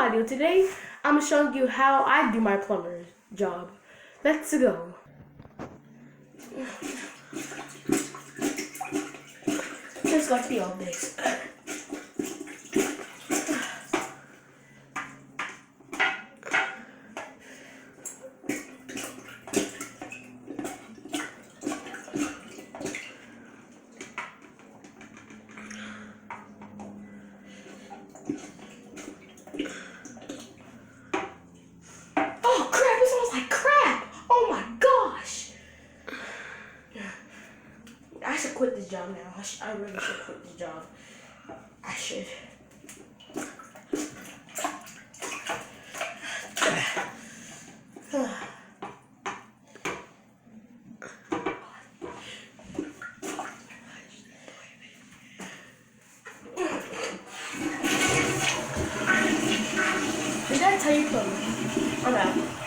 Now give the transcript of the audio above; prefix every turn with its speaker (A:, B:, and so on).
A: audio. Today I'm showing you how I do my plumber job. Let's go. Just like the old days. Oh crap, it smells like crap! Oh my gosh! I should quit this job now. I really should quit this job. I should. Did I tell you something? I'm out.